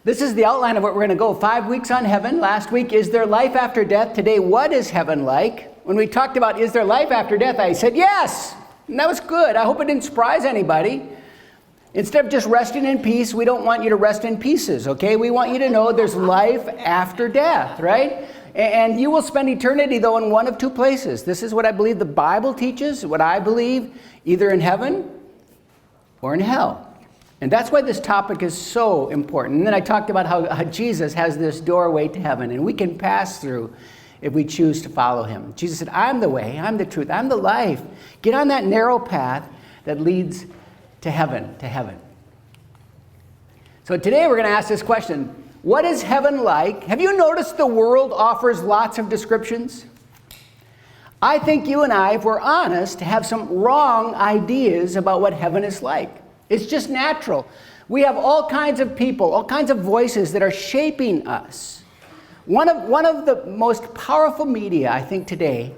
This is the outline of what we're going to go. 5 weeks on heaven. Last week, is there life after death? Today, what is heaven like? When we talked about is there life after death, I said yes. And that was good. I hope it didn't surprise anybody. Instead of just resting in peace, we don't want you to rest in pieces, okay? We want you to know there's life after death, right? And you will spend eternity, though, in one of two places. This is what I believe the Bible teaches, what I believe, either in heaven or in hell. And that's why this topic is so important. And then I talked about how Jesus has this doorway to heaven, and we can pass through if we choose to follow him. Jesus said, I'm the way, I'm the truth, I'm the life. Get on that narrow path that leads to heaven, to heaven. So today we're going to ask this question. What is heaven like? Have you noticed the world offers lots of descriptions? I think you and I, if we're honest, have some wrong ideas about what heaven is like. It's just natural. We have all kinds of people, all kinds of voices that are shaping us. One of the most powerful media, I think, today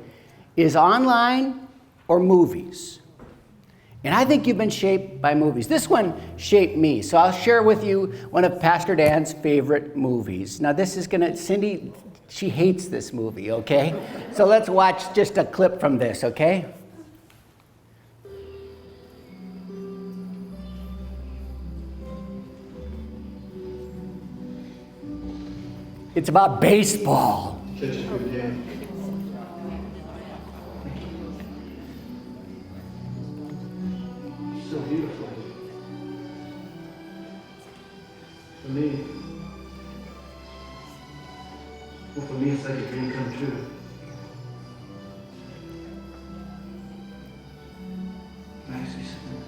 is online or movies. And I think you've been shaped by movies. This one shaped me. So I'll share with you one of Pastor Dan's favorite movies. Now this is Cindy, she hates this movie, okay? So let's watch just a clip from this, okay? It's about baseball. Such a good game. So beautiful. For me, it's like a dream come true. Can I say something?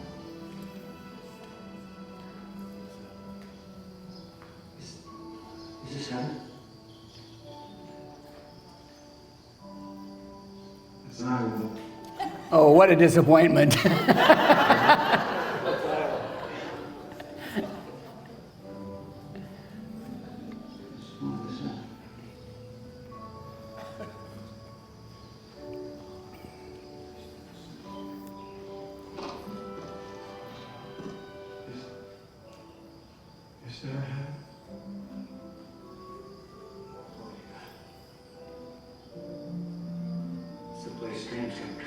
Is this heaven? It's not even. Oh, what a disappointment. Is there a heaven? It's the place dreams come true.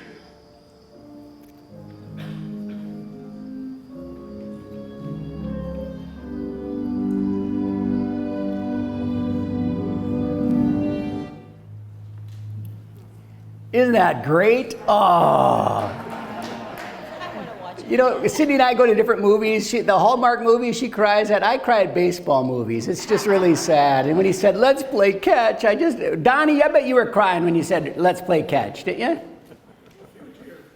Isn't that great? Oh. You know, Cindy and I go to different movies. The Hallmark movies she cries at. I cry at baseball movies. It's just really sad. And when he said, let's play catch, Donnie, I bet you were crying when you said, let's play catch, didn't you?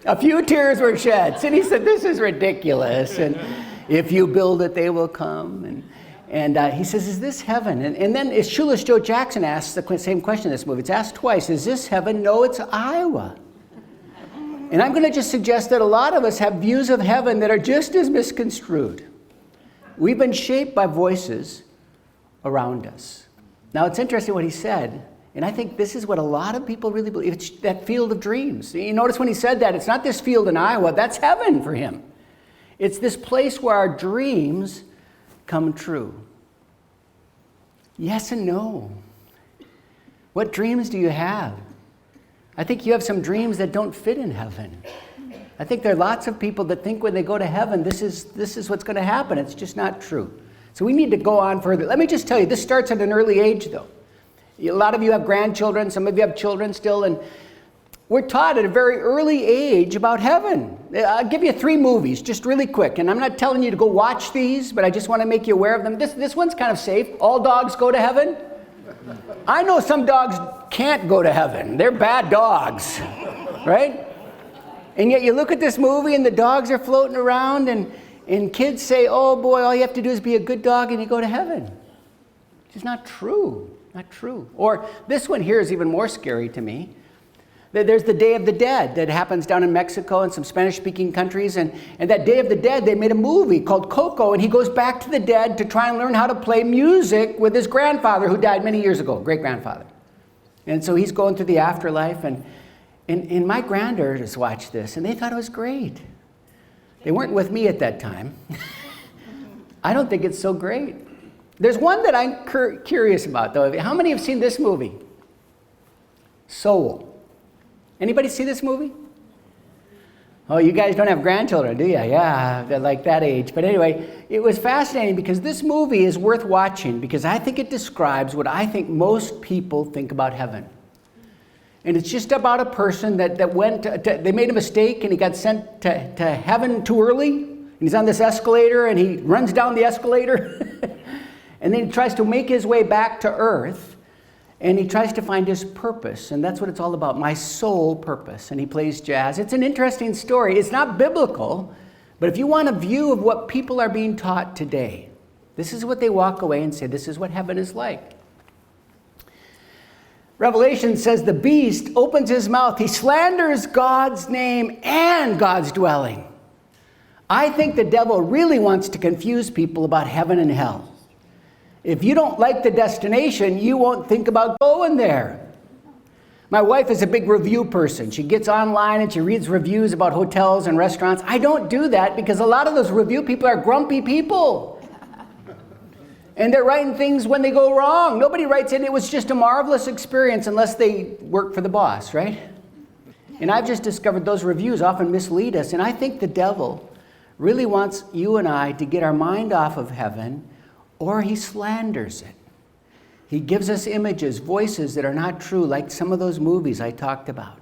A few tears were shed. Cindy said, this is ridiculous. And if you build it, they will come. And he says, is this heaven? And then Shoeless Joe Jackson asks the same question in this movie. It's asked twice. Is this heaven? No, it's Iowa. And I'm going to just suggest that a lot of us have views of heaven that are just as misconstrued. We've been shaped by voices around us. Now, it's interesting what he said, and I think this is what a lot of people really believe. It's that field of dreams. You notice when he said that, it's not this field in Iowa. That's heaven for him. It's this place where our dreams come true. Yes and no. What dreams do you have? I think you have some dreams that don't fit in heaven. I think there are lots of people that think when they go to heaven, this is what's going to happen. It's just not true. So we need to go on further. Let me just tell you, this starts at an early age, though. A lot of you have grandchildren. Some of you have children still. And we're taught at a very early age about heaven. I'll give you 3 movies, just really quick. And I'm not telling you to go watch these, but I just want to make you aware of them. This one's kind of safe. All dogs go to heaven. I know some dogs can't go to heaven. They're bad dogs, right? And yet you look at this movie and the dogs are floating around and kids say, oh boy, all you have to do is be a good dog and you go to heaven. It's just not true, not true. Or this one here is even more scary to me. There's the Day of the Dead that happens down in Mexico and some Spanish-speaking countries. And that Day of the Dead, they made a movie called Coco, and he goes back to the dead to try and learn how to play music with his grandfather who died many years ago, great-grandfather. And so he's going through the afterlife, and my granddaughters watched this, and they thought it was great. They weren't with me at that time. I don't think it's so great. There's one that I'm curious about, though. How many have seen this movie? Soul. Anybody see this movie? Oh, you guys don't have grandchildren, do you? Yeah, they're like that age. But anyway, it was fascinating because this movie is worth watching because I think it describes what I think most people think about heaven. And it's just about a person that they made a mistake and he got sent to heaven too early. And he's on this escalator and he runs down the escalator. And then he tries to make his way back to earth. And he tries to find his purpose. And that's what it's all about, my soul purpose. And he plays jazz. It's an interesting story. It's not biblical. But if you want a view of what people are being taught today, this is what they walk away and say, this is what heaven is like. Revelation says the beast opens his mouth. He slanders God's name and God's dwelling. I think the devil really wants to confuse people about heaven and hell. If you don't like the destination, you won't think about going there. My wife is a big review person. She gets online and she reads reviews about hotels and restaurants. I don't do that because a lot of those review people are grumpy people. And they're writing things when they go wrong. Nobody writes it was just a marvelous experience unless they work for the boss, right? And I've just discovered those reviews often mislead us. And I think the devil really wants you and I to get our mind off of heaven, or he slanders it. He gives us images, voices that are not true, like some of those movies I talked about.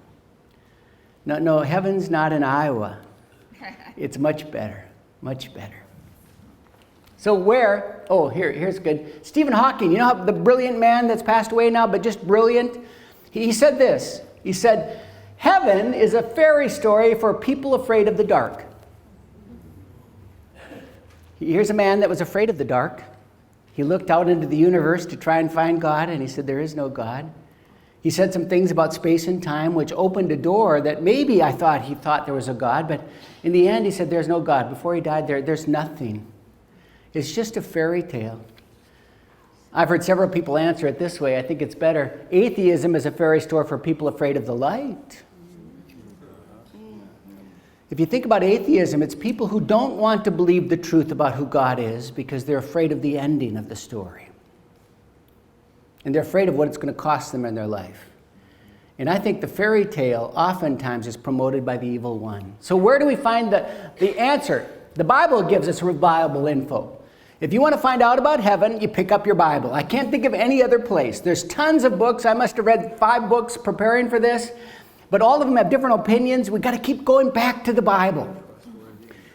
No, heaven's not in Iowa. It's much better, much better. So here's good. Stephen Hawking, you know how the brilliant man that's passed away now, but just brilliant? He said this. He said, heaven is a fairy story for people afraid of the dark. Here's a man that was afraid of the dark. He looked out into the universe to try and find God, and he said, there is no God. He said some things about space and time, which opened a door that maybe he thought there was a God, but in the end, he said, there's no God. Before he died, there's nothing. It's just a fairy tale. I've heard several people answer it this way. I think it's better. Atheism is a fairy story for people afraid of the light. If you think about atheism, it's people who don't want to believe the truth about who God is because they're afraid of the ending of the story. And they're afraid of what it's going to cost them in their life. And I think the fairy tale oftentimes is promoted by the evil one. So where do we find the answer? The Bible gives us reliable info. If you want to find out about heaven, you pick up your Bible. I can't think of any other place. There's tons of books. I must have read 5 books preparing for this. But all of them have different opinions. We've got to keep going back to the Bible.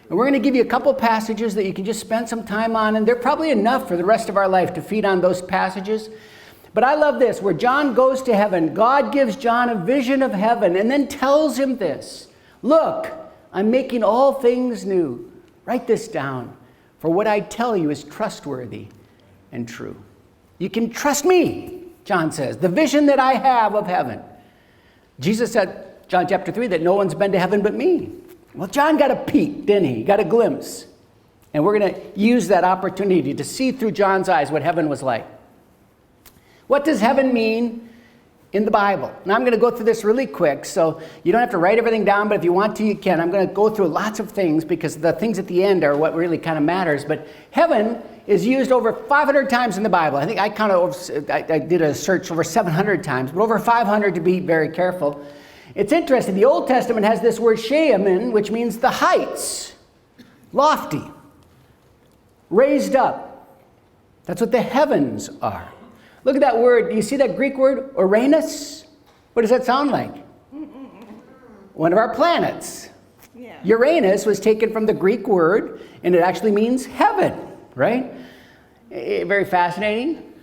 And we're going to give you a couple passages that you can just spend some time on. And they're probably enough for the rest of our life to feed on those passages. But I love this, where John goes to heaven. God gives John a vision of heaven and then tells him this. Look, I'm making all things new. Write this down. For what I tell you is trustworthy and true. You can trust me, John says, the vision that I have of heaven. Jesus said, John chapter 3, that no one's been to heaven but me. Well, John got a peek, didn't he? He got a glimpse. And we're going to use that opportunity to see through John's eyes what heaven was like. What does heaven mean in the Bible? Now, I'm going to go through this really quick, so you don't have to write everything down, but if you want to, you can. I'm going to go through lots of things because the things at the end are what really kind of matters. But heaven is used over 500 times in the Bible. I think I did a search over 700 times, but over 500 to be very careful. It's interesting. The Old Testament has this word sheamin, which means the heights, lofty, raised up. That's what the heavens are. Look at that word. Do you see that Greek word, Uranus? What does that sound like? One of our planets. Yeah. Uranus was taken from the Greek word, and it actually means heaven, right? Very fascinating.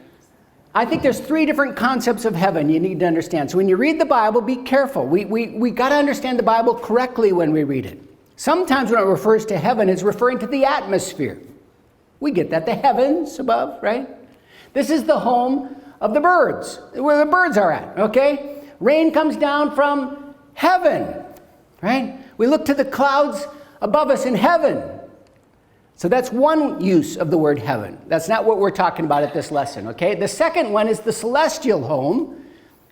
I think there's 3 different concepts of heaven you need to understand. So when you read the Bible, be careful. We got to understand the Bible correctly when we read it. Sometimes when it refers to heaven, it's referring to the atmosphere. We get that, the heavens above, right? This is the home of the birds, where the birds are at, okay? Rain comes down from heaven, right? We look to the clouds above us in heaven. So that's one use of the word heaven. That's not what we're talking about at this lesson, okay? The second one is the celestial home,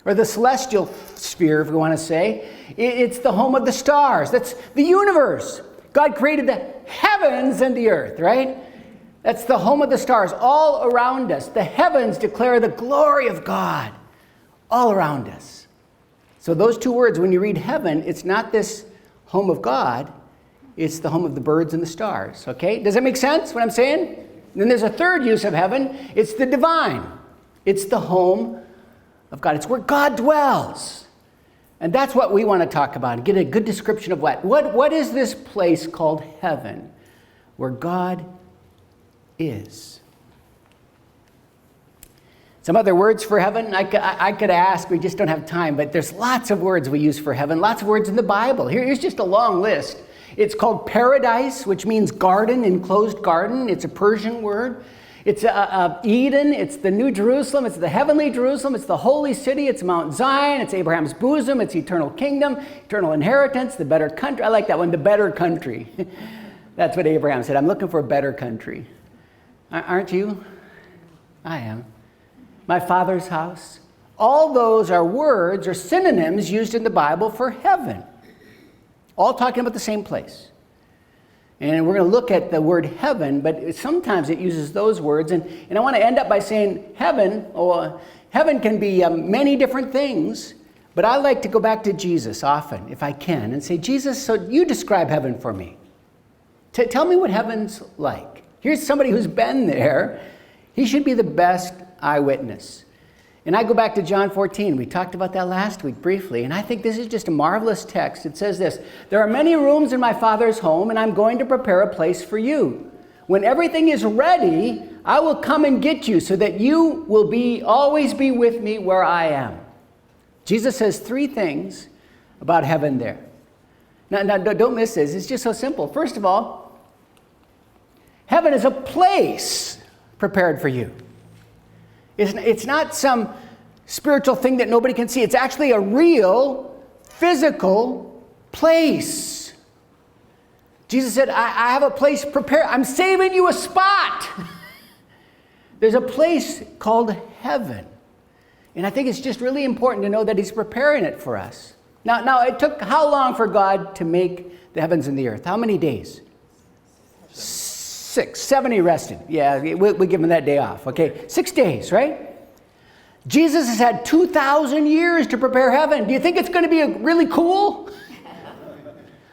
or the celestial sphere, if we want to say. It's the home of the stars. That's the universe. God created the heavens and the earth, right? That's the home of the stars all around us. The heavens declare the glory of God all around us. So those two words, when you read heaven, it's not this home of God, it's the home of the birds and the stars, okay? Does that make sense, what I'm saying? And then there's a third use of heaven. It's the divine. It's the home of God. It's where God dwells. And that's what we want to talk about and get a good description of what is this place called heaven where God is. Some other words for heaven I could ask, we just don't have time, but there's lots of words we use for heaven, lots of words in the Bible. Here's just a long list. It's called paradise, which means garden, enclosed garden. It's a Persian word. It's Eden, it's the New Jerusalem, it's the heavenly Jerusalem, it's the holy city, it's Mount Zion, it's Abraham's bosom, it's eternal kingdom, eternal inheritance, the better country. I like that one, the better country. That's what Abraham said. I'm looking for a better country. Aren't you? I am. My Father's house. All those are words or synonyms used in the Bible for heaven. All talking about the same place. And we're going to look at the word heaven, but sometimes it uses those words. And I want to end up by saying heaven, heaven can be many different things, but I like to go back to Jesus often, if I can, and say, Jesus, so you describe heaven for me. Tell me what heaven's like. Here's somebody who's been there. He should be the best eyewitness. And I go back to John 14. We talked about that last week briefly, and I think this is just a marvelous text. It says this, there are many rooms in my Father's home, and I'm going to prepare a place for you. When everything is ready, I will come and get you so that you will always be with me where I am. Jesus says three things about heaven there. Now, don't miss this. It's just so simple. First of all, heaven is a place prepared for you. It's not some spiritual thing that nobody can see. It's actually a real, physical place. Jesus said, I have a place prepared. I'm saving you a spot. There's a place called heaven. And I think it's just really important to know that he's preparing it for us. Now, it took how long for God to make the heavens and the earth? How many days? 6. 7 he rested. Yeah, we give him that day off. Okay, 6 days, right? Jesus has had 2,000 years to prepare heaven. Do you think it's going to be really cool?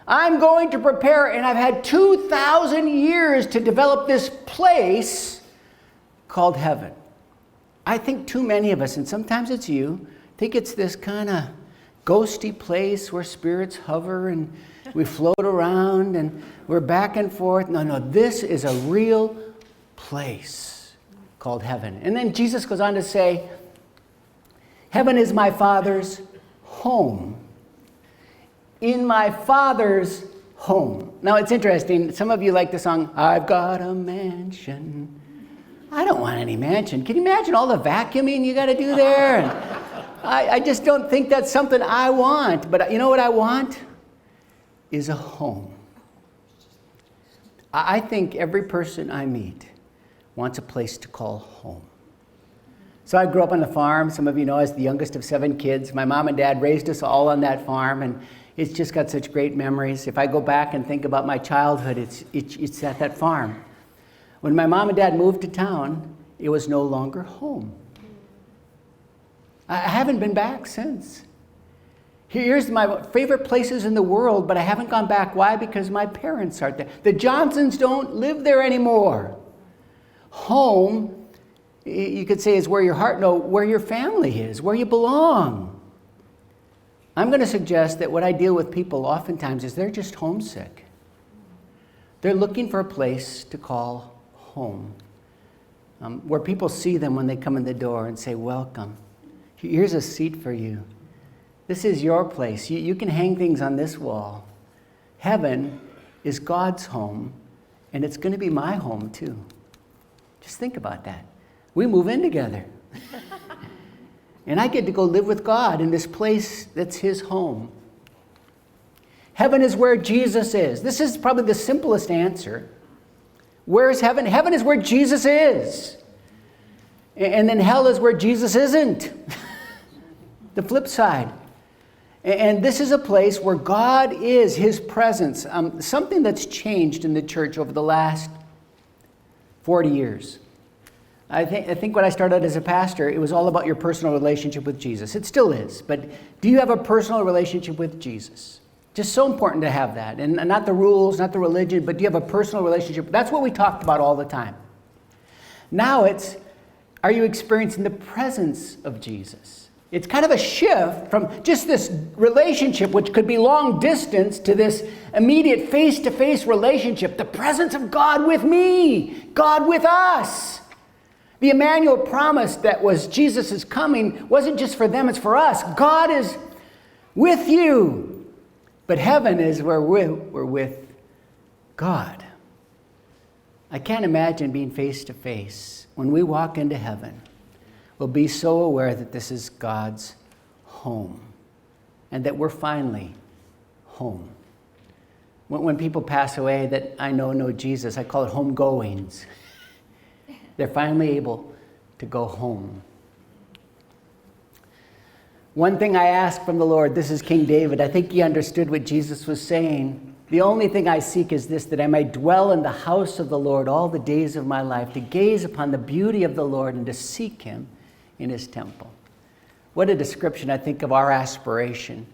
I'm going to prepare, and I've had 2,000 years to develop this place called heaven. I think too many of us, and sometimes it's you, think it's this kind of ghosty place where spirits hover and we float around and we're back and forth. No, this is a real place called heaven. And then Jesus goes on to say, heaven is my Father's home. In my Father's home. Now it's interesting. Some of you like the song, I've got a mansion. I don't want any mansion. Can you imagine all the vacuuming you got to do there? And I just don't think that's something I want. But you know what I want? Is a home. I think every person I meet wants a place to call home. So I grew up on the farm. Some of you know I was the youngest of 7 kids. My mom and dad raised us all on that farm, and it's just got such great memories. If I go back and think about my childhood, it's at that farm. When my mom and dad moved to town, it was no longer home. I haven't been back since. Here's my favorite places in the world, but I haven't gone back. Why? Because my parents aren't there. The Johnsons don't live there anymore. Home, you could say, is where your heart knows, where your family is, where you belong. I'm going to suggest that what I deal with people oftentimes is they're just homesick. They're looking for a place to call home, where people see them when they come in the door and say, welcome. Here's a seat for you. This is your place. You can hang things on this wall. Heaven is God's home, and it's going to be my home too. Just think about that. We move in together. And I get to go live with God in this place that's his home. Heaven is where Jesus is. This is probably the simplest answer. Where is heaven? Heaven is where Jesus is. And then hell is where Jesus isn't. The flip side. And this is a place where God is, his presence. Something that's changed in the church over the last 40 years. I think when I started as a pastor, it was all about your personal relationship with Jesus. It still is. But do you have a personal relationship with Jesus? Just so important to have that. And not the rules, not the religion, but do you have a personal relationship? That's what we talked about all the time. Now it's, are you experiencing the presence of Jesus? It's kind of a shift from just this relationship, which could be long distance, to this immediate face-to-face relationship. The presence of God with me, God with us. The Emmanuel promise that was Jesus' coming wasn't just for them, it's for us. God is with you. But heaven is where we're with God. I can't imagine being face to face. When we walk into heaven, we'll be so aware that this is God's home and that we're finally home. When people pass away that I know Jesus, I call it homegoings. They're finally able to go home. One thing I ask from the Lord, this is King David, I think he understood what Jesus was saying. The only thing I seek is this, that I may dwell in the house of the Lord all the days of my life, to gaze upon the beauty of the Lord and to seek him in his temple. What a description, I think, of our aspiration.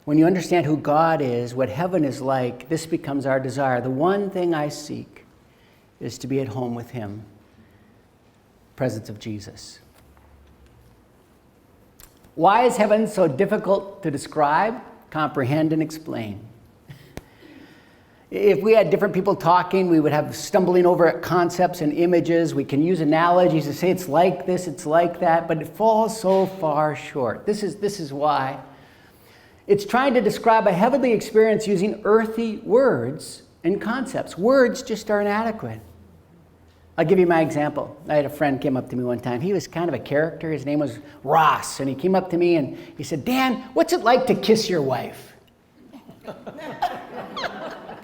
When you understand who God is, what heaven is like, this becomes our desire. The one thing I seek is to be at home with him. Presence of Jesus. Why is heaven so difficult to describe, comprehend, and explain? If we had different people talking, we would have stumbling over at concepts and images. We can use analogies to say it's like this, it's like that, but it falls so far short. This is why. It's trying to describe a heavenly experience using earthly words and concepts. Words just aren't adequate. I'll give you my example. I had a friend came up to me one time. He was kind of a character. His name was Ross. And he came up to me and he said, "Dan, what's it like to kiss your wife?"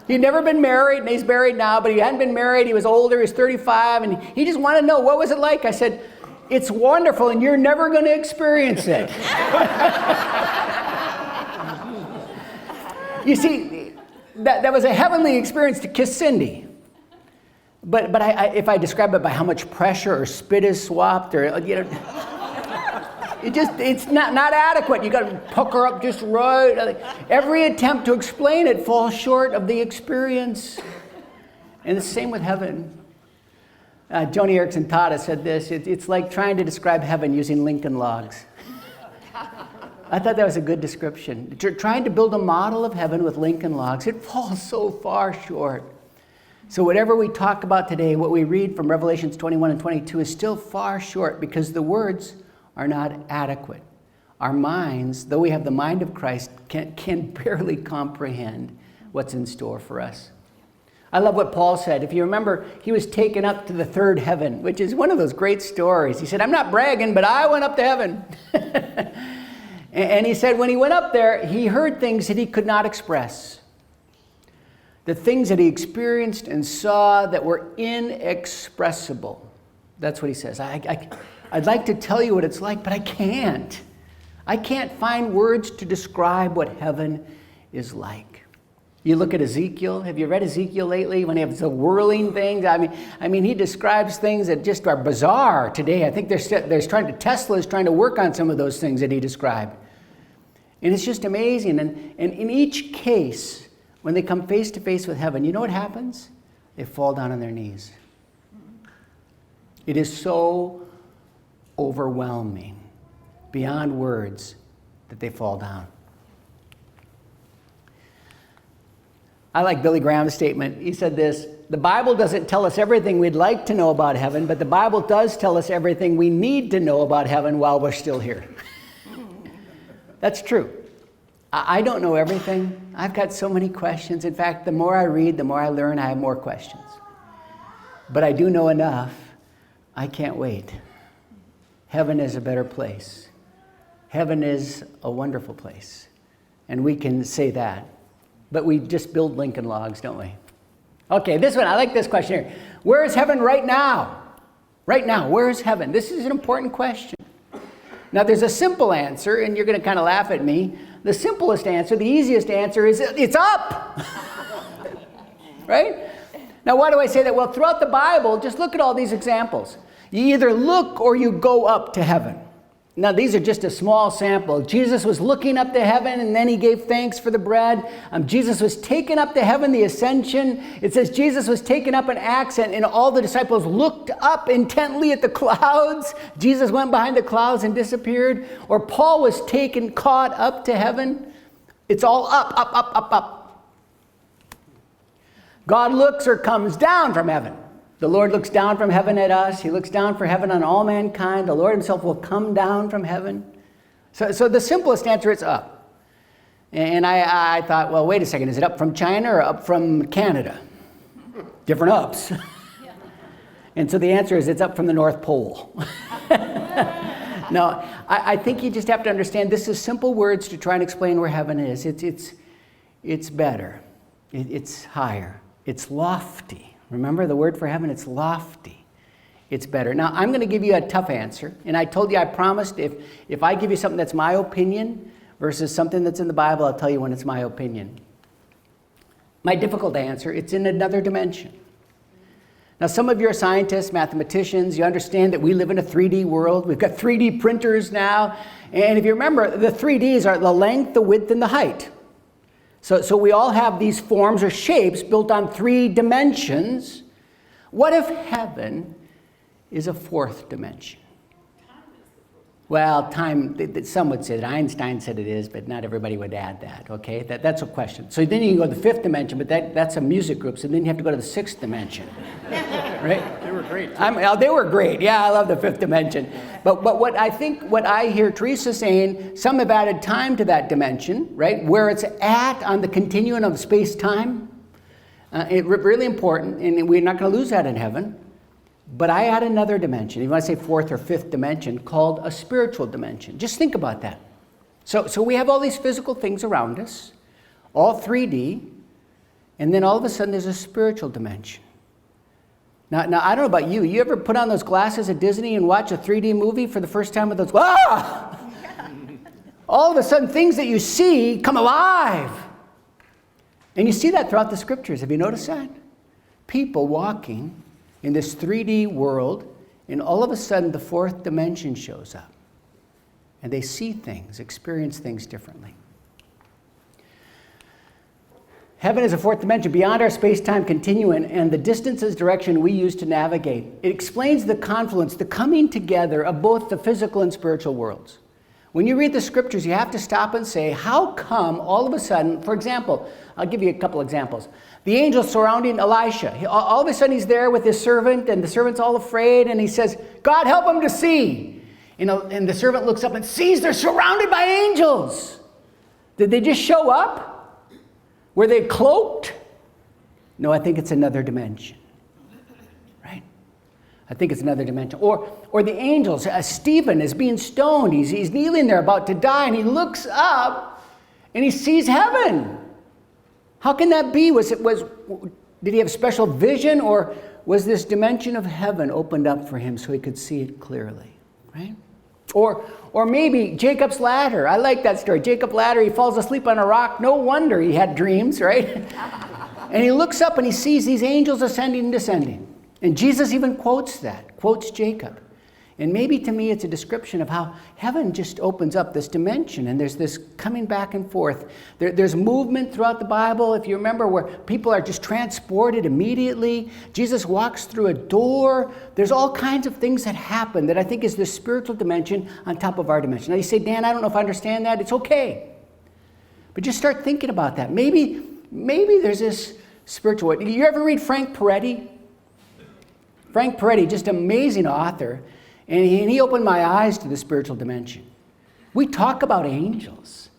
He'd never been married, and he's married now, but he hadn't been married. He was older. He was 35, and he just wanted to know, what was it like? I said, "It's wonderful, and you're never going to experience it." You see, that was a heavenly experience to kiss Cindy. But if I describe it by how much pressure or spit is swapped, or it's not adequate. You got to pucker her up just right. Every attempt to explain it falls short of the experience. And the same with heaven. Joni Eareckson Tada said this: it's like trying to describe heaven using Lincoln Logs. I thought that was a good description. Trying to build a model of heaven with Lincoln Logs, it falls so far short. So whatever we talk about today, what we read from Revelations 21 and 22 is still far short because the words are not adequate. Our minds, though we have the mind of Christ, can barely comprehend what's in store for us. I love what Paul said. If you remember, he was taken up to the third heaven, which is one of those great stories. He said, "I'm not bragging, but I went up to heaven." And he said when he went up there, he heard things that he could not express. The things that he experienced and saw that were inexpressible. That's what he says. I'd like to tell you what it's like, but I can't. I can't find words to describe what heaven is like. You look at Ezekiel. Have you read Ezekiel lately? When he has the whirling things. I mean, he describes things that just are bizarre today. I think Tesla is trying to work on some of those things that he described. And it's just amazing. And in each case, when they come face to face with heaven, you know what happens? They fall down on their knees. It is so overwhelming, beyond words, that they fall down. I like Billy Graham's statement. He said this: "The Bible doesn't tell us everything we'd like to know about heaven, but the Bible does tell us everything we need to know about heaven while we're still here." That's true. I don't know everything. I've got so many questions. In fact, the more I read, the more I learn, I have more questions. But I do know enough. I can't wait. Heaven is a better place. Heaven is a wonderful place. And we can say that. But we just build Lincoln Logs, don't we? Okay, this one, I like this question here. Where is heaven right now? Right now, where is heaven? This is an important question. Now, there's a simple answer, and you're going to kind of laugh at me. The simplest answer, the easiest answer is it's up. Right? Now, why do I say that? Well, throughout the Bible, just look at all these examples. You either look or you go up to heaven. Now, these are just a small sample. Jesus was looking up to heaven, and then he gave thanks for the bread. Jesus was taken up to heaven, the ascension. It says Jesus was taken up in Acts, and all the disciples looked up intently at the clouds. Jesus went behind the clouds and disappeared. Or Paul was caught up to heaven. It's all up, up, up, up, up. God looks or comes down from heaven. The Lord looks down from heaven at us. He looks down from heaven on all mankind. The Lord himself will come down from heaven. So the simplest answer is up. And I thought, well, wait a second. Is it up from China or up from Canada? Different ups. And so the answer is it's up from the North Pole. No, I think you just have to understand this is simple words to try and explain where heaven is. It's better. It's higher. It's lofty. Remember the word for heaven? It's lofty. It's better. Now, I'm going to give you a tough answer. And I told you, I promised if I give you something that's my opinion versus something that's in the Bible, I'll tell you when it's my opinion. My difficult answer, it's in another dimension. Now, some of you are scientists, mathematicians. You understand that we live in a 3D world. We've got 3D printers now. And if you remember, the 3Ds are the length, the width, and the height. So we all have these forms or shapes built on 3 dimensions. What if heaven is a 4th dimension? Well, time, some would say that. Einstein said it is, but not everybody would add that, okay? That's a question. So then you can go to the 5th dimension, but that's a music group, so then you have to go to the 6th dimension, right? They were great. They were great. Yeah, I love the 5th dimension. But what I hear Teresa saying, some have added time to that dimension, right? Where it's at on the continuum of space-time. Really important, and we're not going to lose that in heaven. But I add another dimension, even when I say 4th or 5th dimension, called a spiritual dimension. Just think about that. So we have all these physical things around us, all 3D, and then all of a sudden there's a spiritual dimension. Now I don't know about you. You ever put on those glasses at Disney and watch a 3D movie for the first time with those? Ah! All of a sudden things that you see come alive. And you see that throughout the scriptures. Have you noticed that? People walking in this 3D world, and all of a sudden the 4th dimension shows up. And they see things, experience things differently. Heaven is a 4th dimension beyond our space-time continuum and the distances direction we use to navigate. It explains the confluence, the coming together of both the physical and spiritual worlds. When you read the scriptures, you have to stop and say, how come all of a sudden, for example, I'll give you a couple examples. The angel surrounding Elisha. All of a sudden he's there with his servant, and the servant's all afraid, and he says, God, help him to see. And the servant looks up and sees they're surrounded by angels. Did they just show up? Were they cloaked? No, I think it's another dimension. Right? I think it's another dimension. Or the angels. Stephen is being stoned. He's kneeling there about to die, and he looks up and he sees heaven. How can that be? Did he have special vision, or was this dimension of heaven opened up for him so he could see it clearly? Right? Or maybe Jacob's ladder. I like that story. Jacob's ladder, he falls asleep on a rock. No wonder he had dreams, right? And he looks up and he sees these angels ascending and descending. And Jesus even quotes Jacob. And maybe to me it's a description of how heaven just opens up this dimension, and there's this coming back and forth. There's movement throughout the Bible, if you remember, where people are just transported immediately. Jesus walks through a door. There's all kinds of things that happen that I think is this spiritual dimension on top of our dimension. Now you say, Dan, I don't know if I understand that. It's okay. But just start thinking about that. Maybe there's this spiritual. You ever read Frank Peretti? Frank Peretti, just amazing author. And he opened my eyes to the spiritual dimension. We talk about angels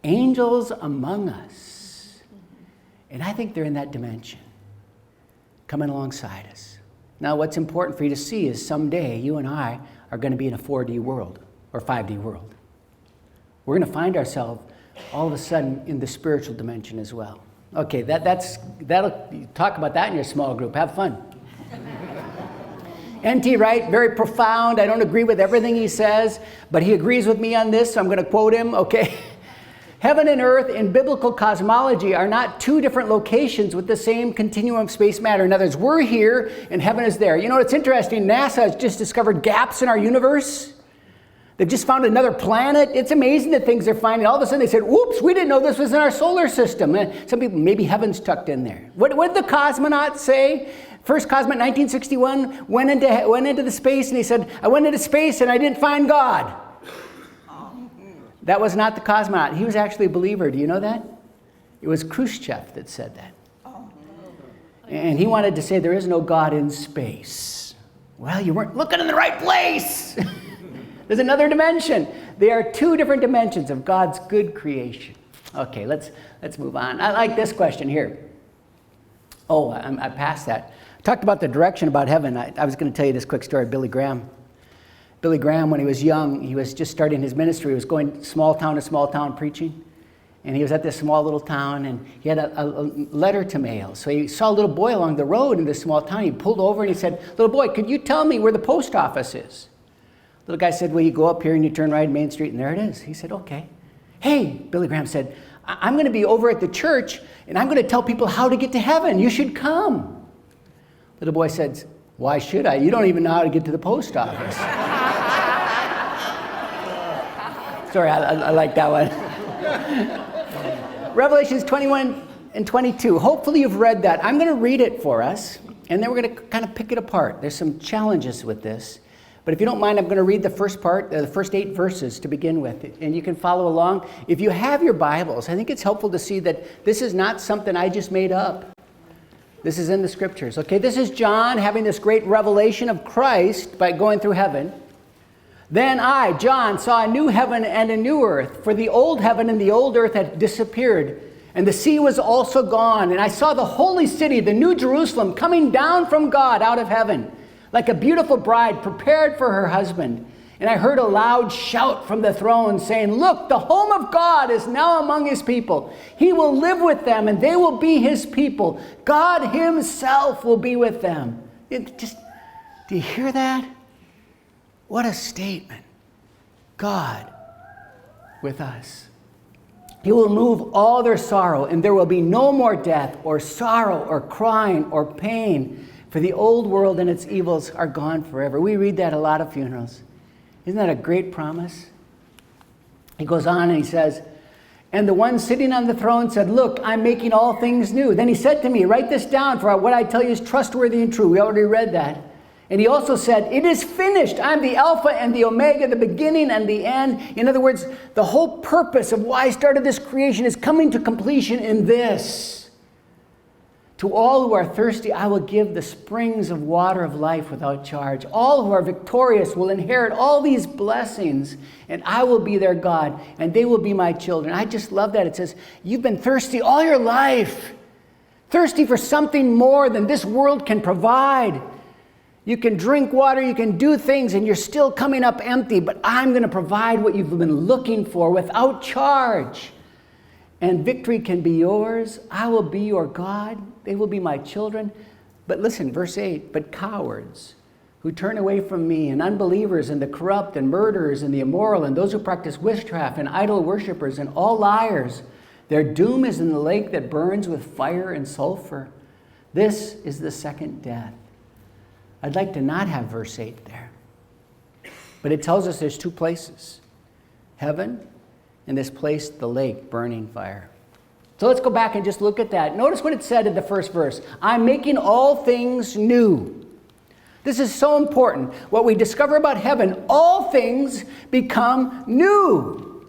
among us. And I think they're in that dimension, coming alongside us. Now, what's important for you to see is someday you and I are going to be in a 4D world or 5D world. We're going to find ourselves all of a sudden in the spiritual dimension as well. Okay, that'll talk about that in your small group. Have fun. N.T. Wright, very profound. I don't agree with everything he says, but he agrees with me on this, so I'm going to quote him, okay? Heaven and earth in biblical cosmology are not two different locations with the same continuum of space matter. In other words, we're here and heaven is there. You know, it's interesting. NASA has just discovered gaps in our universe. They've just found another planet. It's amazing the things they're finding. All of a sudden they said, whoops, we didn't know this was in our solar system. And some people, maybe heaven's tucked in there. What did the cosmonauts say? First cosmonaut, 1961, went into the space and he said, I went into space and I didn't find God. That was not the cosmonaut. He was actually a believer. Do you know that? It was Khrushchev that said that. And he wanted to say there is no God in space. Well, you weren't looking in the right place. There's another dimension. There are two different dimensions of God's good creation. Okay, let's move on. I like this question here. Oh, I passed that. I talked about the direction about heaven. I was going to tell you this quick story of Billy Graham. Billy Graham, when he was young, he was just starting his ministry. He was going small town to small town preaching. And he was at this small little town, and he had a letter to mail. So he saw a little boy along the road in this small town. He pulled over and he said, little boy, could you tell me where the post office is? Little guy said, well, you go up here and you turn right Main Street, and there it is. He said, okay. Hey, Billy Graham said, I'm going to be over at the church, and I'm going to tell people how to get to heaven. You should come. Little boy said, why should I? You don't even know how to get to the post office. Sorry, I like that one. Revelations 21 and 22. Hopefully you've read that. I'm going to read it for us, and then we're going to kind of pick it apart. There's some challenges with this. But if you don't mind, I'm going to read the first part, the first 8 verses to begin with, and you can follow along. If you have your Bibles, I think it's helpful to see that this is not something I just made up. This is in the scriptures. Okay, this is John having this great revelation of Christ by going through heaven. Then I, John, saw a new heaven and a new earth, for the old heaven and the old earth had disappeared, and the sea was also gone. And I saw the holy city, the new Jerusalem, coming down from God out of heaven, like a beautiful bride prepared for her husband. And I heard a loud shout from the throne saying, look, the home of God is now among his people. He will live with them, and they will be his people. God himself will be with them. Do you hear that? What a statement. God with us. He will remove all their sorrow, and there will be no more death or sorrow or crying or pain, for the old world and its evils are gone forever. We read that at a lot of funerals. Isn't that a great promise? He goes on and he says, and the one sitting on the throne said, look, I'm making all things new. Then he said to me, write this down, for what I tell you is trustworthy and true. We already read that. And he also said, it is finished. I'm the Alpha and the Omega, the beginning and the end. In other words, the whole purpose of why I started this creation is coming to completion in this. To all who are thirsty, I will give the springs of water of life without charge. All who are victorious will inherit all these blessings, and I will be their God, and they will be my children. I just love that. It says, you've been thirsty all your life. Thirsty for something more than this world can provide. You can drink water, you can do things, and you're still coming up empty, but I'm going to provide what you've been looking for without charge. And victory can be yours. I will be your God. They will be my children. But listen, verse 8, but cowards who turn away from me, and unbelievers, and the corrupt, and murderers, and the immoral, and those who practice witchcraft, and idol worshippers, and all liars, their doom is in the lake that burns with fire and sulfur. This is the second death. I'd like to not have verse 8 there. But it tells us there's 2 places. Heaven, and this place, the lake, burning fire. So let's go back and just look at that. Notice what it said in the first verse. I'm making all things new. This is so important. What we discover about heaven, all things become new.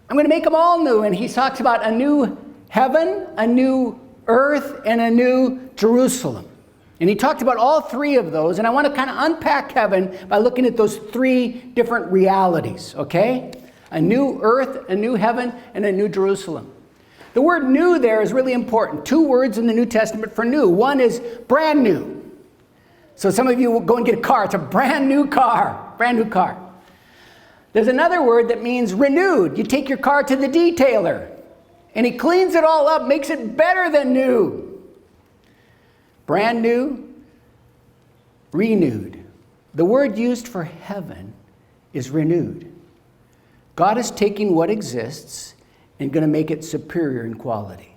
I'm going to make them all new. And he talks about a new heaven, a new earth, and a new Jerusalem. And he talked about all 3 of those. And I want to kind of unpack heaven by looking at those 3 different realities, okay? A new earth, a new heaven, and a new Jerusalem. The word new there is really important. 2 words in the New Testament for new. One is brand new. So some of you will go and get a car. It's a brand new car. Brand new car. There's another word that means renewed. You take your car to the detailer, and he cleans it all up, makes it better than new. Brand new, renewed. The word used for heaven is renewed. God is taking what exists and going to make it superior in quality.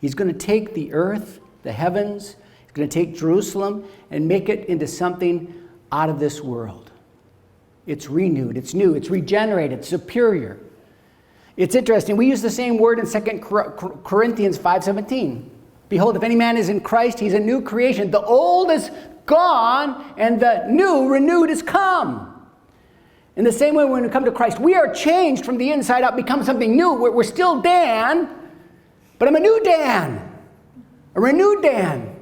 He's going to take the earth, the heavens, he's going to take Jerusalem and make it into something out of this world. It's renewed, it's new, it's regenerated, superior. It's interesting. We use the same word in 2 Corinthians 5:17. Behold, if any man is in Christ, he's a new creation. The old is gone and the new, renewed, is come. In the same way, when we come to Christ, we are changed from the inside out, become something new. We're still Dan, but I'm a new Dan, a renewed Dan.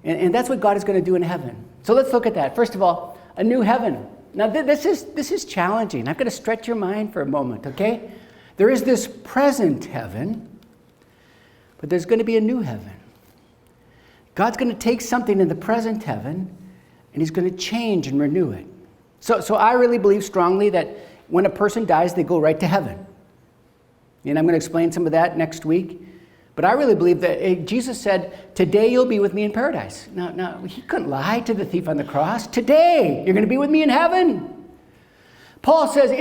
And that's what God is going to do in heaven. So let's look at that. First of all, a new heaven. Now, this is challenging. I'm going to stretch your mind for a moment, okay? There is this present heaven, but there's going to be a new heaven. God's going to take something in the present heaven, and he's going to change and renew it. So I really believe strongly that when a person dies, they go right to heaven. And I'm going to explain some of that next week. But I really believe that Jesus said, today you'll be with me in paradise. Now, he couldn't lie to the thief on the cross. Today, you're going to be with me in heaven. Paul says,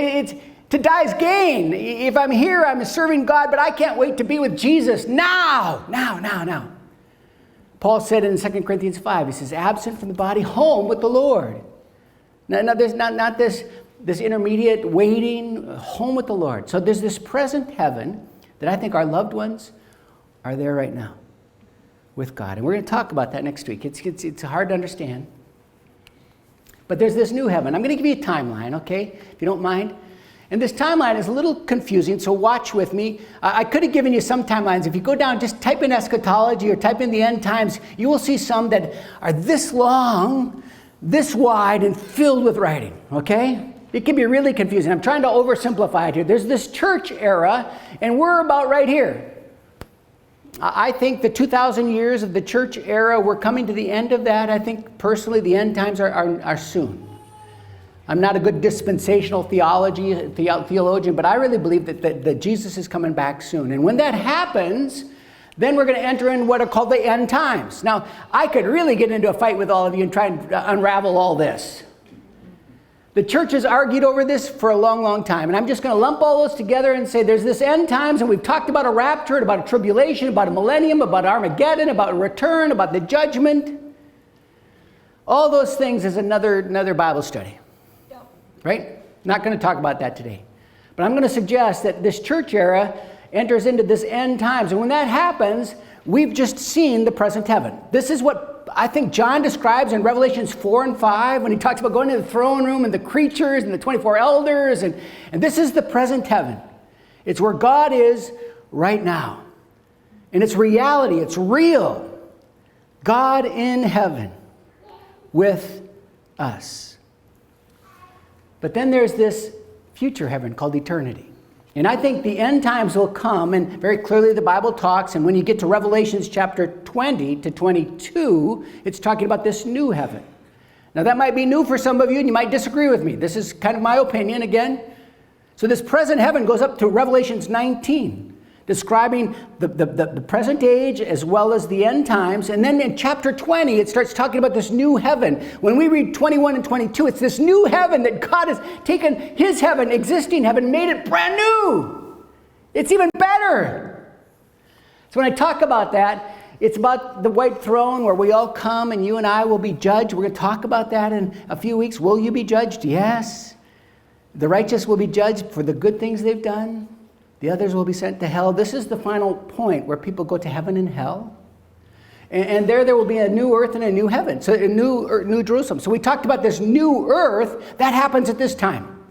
to die is gain. If I'm here, I'm serving God, but I can't wait to be with Jesus now. Paul said in 2 Corinthians 5, he says, absent from the body, home with the Lord. Now there's not this intermediate waiting, home with the Lord. So there's this present heaven that I think our loved ones are there right now with God. And we're going to talk about that next week. It's hard to understand. But there's this new heaven. I'm going to give you a timeline, okay, if you don't mind. And this timeline is a little confusing, so watch with me. I could have given you some timelines. If you go down, just type in eschatology or type in the end times, you will see some that are this long, this wide, and filled with writing, okay? It can be really confusing. I'm trying to oversimplify it here. There's this church era, and we're about right here. I think the 2,000 years of the church era, we're coming to the end of that. I think personally the end times are soon. I'm not a good dispensational theologian, but I really believe that Jesus is coming back soon. And when that happens, then we're going to enter in what are called the end times. Now, I could really get into a fight with all of you and try and unravel all this. The church has argued over this for a long, long time. And I'm just going to lump all those together and say there's this end times, and we've talked about a rapture, about a tribulation, about a millennium, about Armageddon, about a return, about the judgment. All those things is another Bible study. Yep. Right? Not going to talk about that today. But I'm going to suggest that this church era enters into this end times. And when that happens, we've just seen the present heaven. This is what I think John describes in Revelations 4 and 5 when he talks about going to the throne room and the creatures and the 24 elders. And this is the present heaven. It's where God is right now. And it's reality. It's real. God in heaven with us. But then there's this future heaven called eternity. And I think the end times will come, and very clearly the Bible talks, and when you get to Revelations chapter 20 to 22, it's talking about this new heaven. Now that might be new for some of you, and you might disagree with me. This is kind of my opinion again. So this present heaven goes up to Revelations 19, describing the present age as well as the end times. And then in chapter 20, it starts talking about this new heaven. When we read 21 and 22, it's this new heaven that God has taken his heaven, existing heaven, made it brand new. It's even better. So when I talk about that, it's about the white throne where we all come and you and I will be judged. We're going to talk about that in a few weeks. Will you be judged? Yes. The righteous will be judged for the good things they've done. The others will be sent to hell. This is the final point where people go to heaven and hell. And there will be a new earth and a new heaven. So a new Jerusalem. So we talked about this new earth. That happens at this time.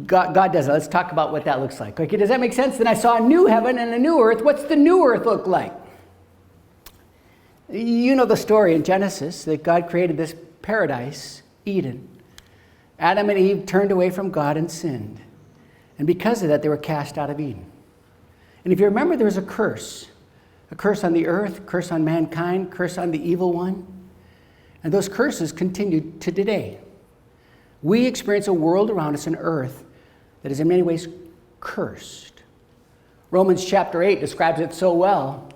God does it. Let's talk about what that looks like. Okay, does that make sense? Then I saw a new heaven and a new earth. What's the new earth look like? You know the story in Genesis that God created this paradise, Eden. Adam and Eve turned away from God and sinned. And because of that, they were cast out of Eden. And if you remember, there was a curse on the earth, a curse on mankind, a curse on the evil one. And those curses continue to today. We experience a world around us, an earth, that is in many ways cursed. Romans chapter 8 describes it so well.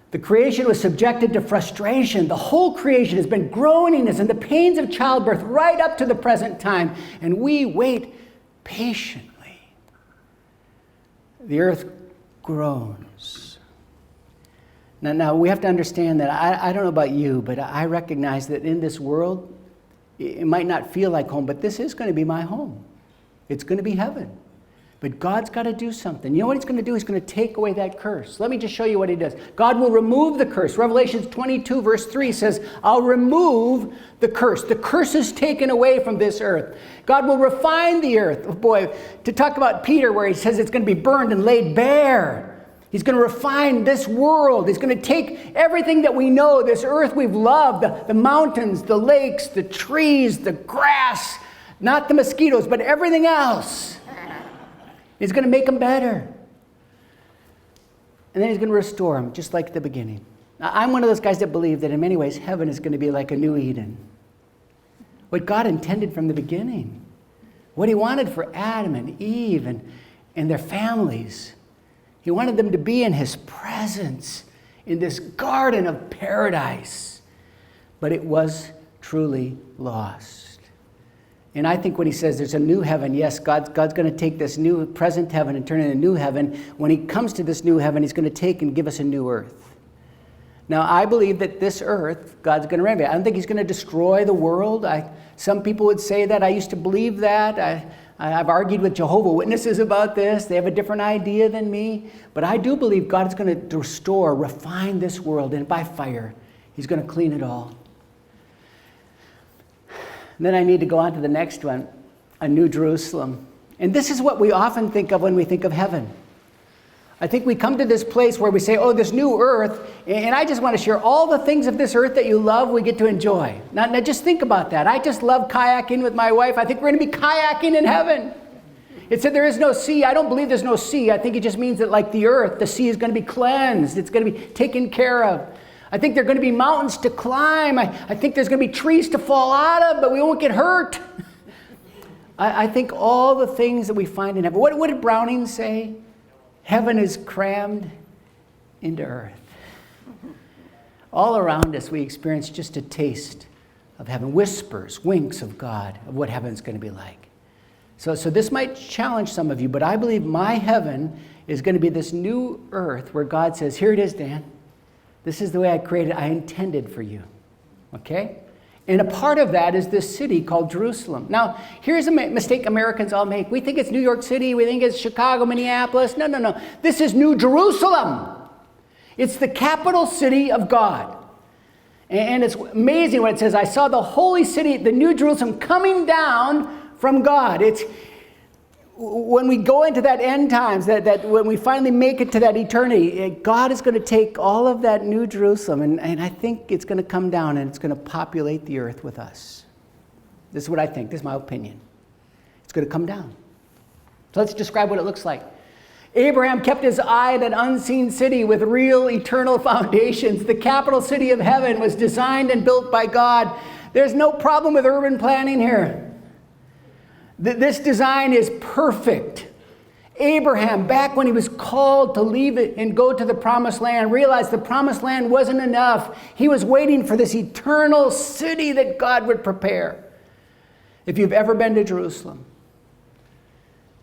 The creation was subjected to frustration. The whole creation has been groaning and the pains of childbirth right up to the present time. And we wait patiently The earth groans. Now we have to understand that I don't know about you, but I recognize that in this world, it might not feel like home, but this is going to be my home. It's going to be heaven. But God's got to do something. You know what he's going to do? He's going to take away that curse. Let me just show you what he does. God will remove the curse. Revelation 22 verse 3 says, I'll remove the curse. The curse is taken away from this earth. God will refine the earth. Oh boy, to talk about Peter where he says it's going to be burned and laid bare. He's going to refine this world. He's going to take everything that we know, this earth we've loved, the mountains, the lakes, the trees, the grass, not the mosquitoes, but everything else. He's going to make them better. And then he's going to restore them, just like the beginning. Now, I'm one of those guys that believe that in many ways, heaven is going to be like a new Eden. What God intended from the beginning. What he wanted for Adam and Eve and their families. He wanted them to be in his presence, in this garden of paradise. But it was truly lost. And I think when he says there's a new heaven, yes, God's going to take this new present heaven and turn it into a new heaven. When he comes to this new heaven, he's going to take and give us a new earth. Now, I believe that this earth, God's going to renovate. I don't think he's going to destroy the world. Some people would say that. I used to believe that. I've argued with Jehovah's Witnesses about this. They have a different idea than me. But I do believe God is going to restore, refine this world, and by fire, he's going to clean it all. And then I need to go on to the next one, a New Jerusalem. And this is what we often think of when we think of heaven. I think we come to this place where we say, oh, this new earth, and I just want to share all the things of this earth that you love, we get to enjoy. Now just think about that. I just love kayaking with my wife. I think we're going to be kayaking in heaven. It said there is no sea. I don't believe there's no sea. I think it just means that like the earth, the sea is going to be cleansed. It's going to be taken care of. I think there are going to be mountains to climb. I think there's going to be trees to fall out of, but we won't get hurt. I think all the things that we find in heaven. What did Browning say? Heaven is crammed into earth. All around us, we experience just a taste of heaven, whispers, winks of God, of what heaven's going to be like. So this might challenge some of you, but I believe my heaven is going to be this new earth where God says, here it is, Dan. This is the way I created, I intended for you. Okay? And a part of that is this city called Jerusalem. Now, here's a mistake Americans all make. We think it's New York City. We think it's Chicago, Minneapolis. No. This is New Jerusalem. It's the capital city of God. And it's amazing when it says, I saw the holy city, the New Jerusalem, coming down from God. It's when we go into that end times, that when we finally make it to that eternity, God is going to take all of that New Jerusalem, and I think it's going to come down and it's going to populate the earth with us. This is what I think. This is my opinion. It's going to come down. So let's describe what it looks like. Abraham kept his eye on an unseen city with real eternal foundations. The capital city of heaven was designed and built by God. There's no problem with urban planning here. This design is perfect. Abraham, back when he was called to leave it and go to the promised land, realized the promised land wasn't enough. He was waiting for this eternal city that God would prepare. If you've ever been to Jerusalem,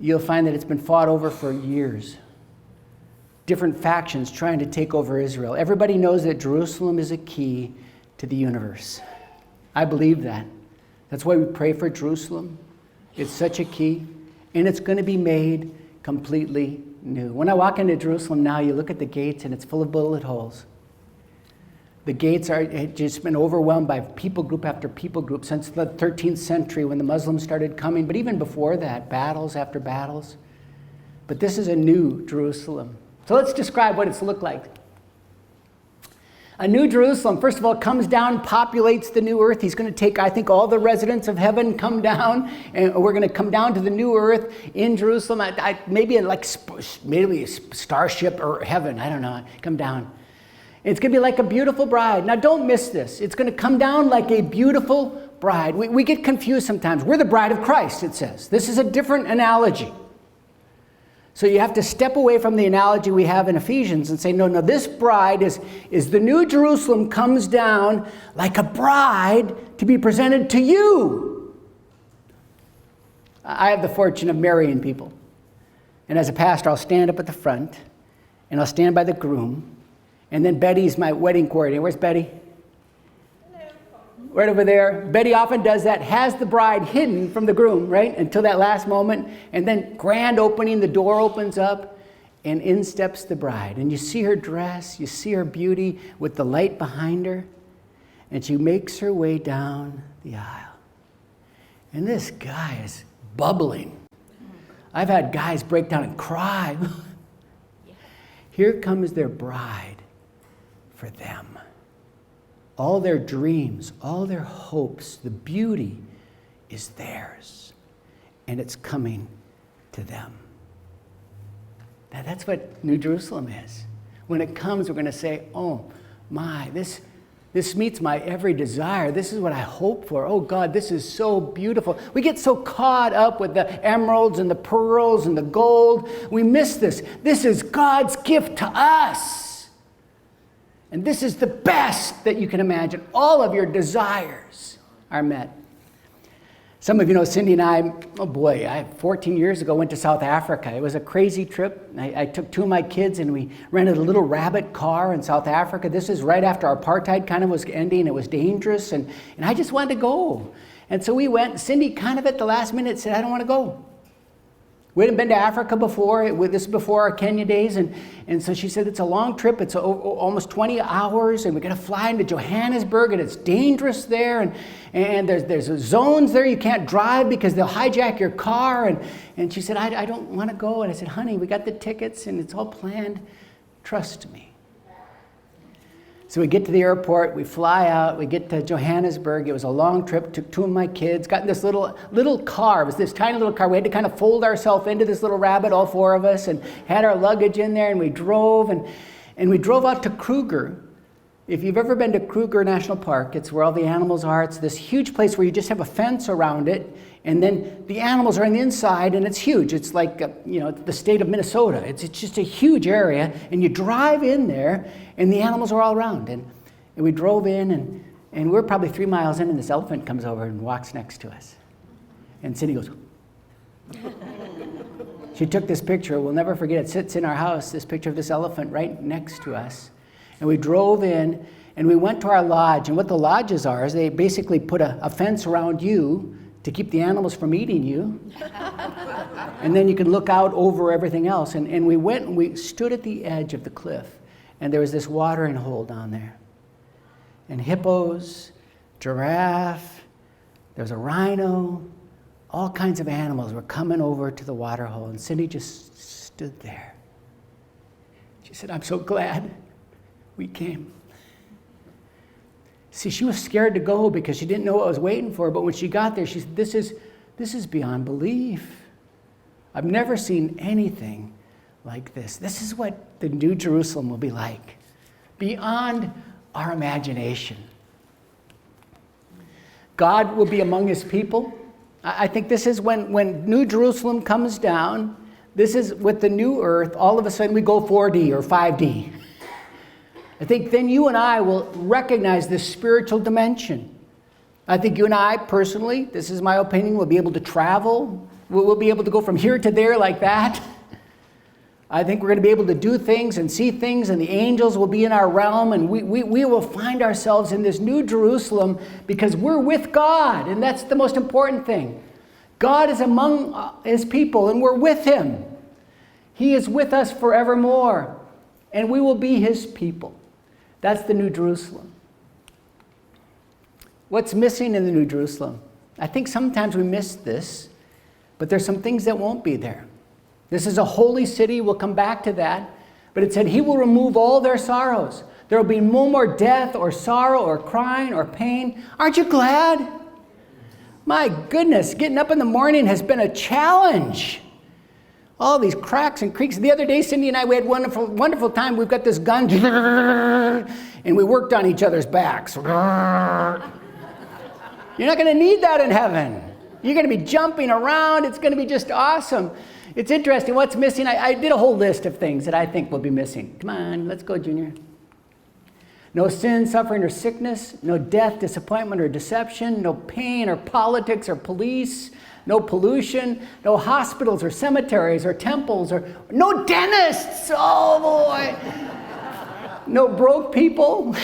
you'll find that it's been fought over for years. Different factions trying to take over Israel. Everybody knows that Jerusalem is a key to the universe. I believe that. That's why we pray for Jerusalem. It's such a key, and it's going to be made completely new. When I walk into Jerusalem now, you look at the gates, and it's full of bullet holes. The gates had just been overwhelmed by people group after people group since the 13th century when the Muslims started coming, but even before that, battles after battles. But this is a new Jerusalem. So let's describe what it's looked like. A new Jerusalem, first of all, comes down, populates the new earth. He's going to take, I think, all the residents of heaven come down, and we're going to come down to the new earth in Jerusalem. Maybe a starship or heaven, I don't know, come down. It's going to be like a beautiful bride. Now, don't miss this. It's going to come down like a beautiful bride. We get confused sometimes. We're the bride of Christ, it says. This is a different analogy. So you have to step away from the analogy we have in Ephesians and say, no, this bride is the new Jerusalem comes down like a bride to be presented to you. I have the fortune of marrying people. And as a pastor, I'll stand up at the front, and I'll stand by the groom. And then Betty's my wedding coordinator. Where's Betty? Right over there. Betty often does that, has the bride hidden from the groom, right? Until that last moment. And then grand opening, the door opens up, and in steps the bride. And you see her dress, you see her beauty with the light behind her. And she makes her way down the aisle. And this guy is bubbling. I've had guys break down and cry. Here comes their bride for them. All their dreams, all their hopes, the beauty is theirs. And it's coming to them. Now, that's what New Jerusalem is. When it comes, we're going to say, oh my, this meets my every desire. This is what I hope for. Oh God, this is so beautiful. We get so caught up with the emeralds and the pearls and the gold. We miss this. This is God's gift to us. And this is the best that you can imagine. All of your desires are met. Some of you know Cindy and I, 14 years ago, went to South Africa. It was a crazy trip. I took 2 of my kids and we rented a little rabbit car in South Africa. This is right after apartheid kind of was ending. It was dangerous and I just wanted to go. And so we went. Cindy kind of at the last minute said, I don't want to go. We hadn't been to Africa before. This is before our Kenya days. And so she said, it's a long trip. It's almost 20 hours. And we're going to fly into Johannesburg. And it's dangerous there. And there's zones there you can't drive because they'll hijack your car. And she said, I don't want to go. And I said, honey, we got the tickets and it's all planned. Trust me. So we get to the airport, we fly out, we get to Johannesburg. It was a long trip, took 2 of my kids, got in this little car. It was this tiny little car. We had to kind of fold ourselves into this little rabbit, all 4 of us, and had our luggage in there, and we drove, and we drove out to Kruger. If you've ever been to Kruger National Park, it's where all the animals are. It's this huge place where you just have a fence around it, and then the animals are on the inside, and it's huge. It's like, the state of Minnesota. It's just a huge area, and you drive in there, and the animals are all around. And we drove in, and we're probably 3 miles in, and this elephant comes over and walks next to us. And Cindy goes, she took this picture. We'll never forget it. It sits in our house, this picture of this elephant right next to us. And we drove in, and we went to our lodge. And what the lodges are is they basically put a fence around you to keep the animals from eating you. And then you can look out over everything else. And we went and we stood at the edge of the cliff. And there was this watering hole down there. And hippos, giraffe, there was a rhino, all kinds of animals were coming over to the water hole. And Cindy just stood there. She said, I'm so glad we came. See, she was scared to go because she didn't know what was waiting for her. But when she got there, she said, this is beyond belief. I've never seen anything like this. This is what the New Jerusalem will be like. Beyond our imagination. God will be among his people. I think this is when New Jerusalem comes down. This is with the new earth. All of a sudden we go 4D or 5D. I think then you and I will recognize this spiritual dimension. I think you and I personally, this is my opinion, will be able to travel. We'll be able to go from here to there like that. I think we're going to be able to do things and see things, and the angels will be in our realm, and we will find ourselves in this New Jerusalem because we're with God, and that's the most important thing. God is among his people, and we're with him. He is with us forevermore, and we will be his people. That's the New Jerusalem. What's missing in the New Jerusalem? I think sometimes we miss this, but there's some things that won't be there. This is a holy city. We'll come back to that. But it said he will remove all their sorrows. There will be no more death or sorrow or crying or pain. Aren't you glad? My goodness, getting up in the morning has been a challenge. All these cracks and creaks. The other day, Cindy and I, we had wonderful, wonderful time. We've got this gun, and we worked on each other's backs. You're not going to need that in heaven. You're going to be jumping around. It's going to be just awesome. It's interesting. What's missing? I did a whole list of things that I think will be missing. Come on, let's go, Junior. No sin, suffering, or sickness. No death, disappointment, or deception. No pain, or politics, or police. No pollution. No hospitals, or cemeteries, or temples, or no dentists. Oh boy. No broke people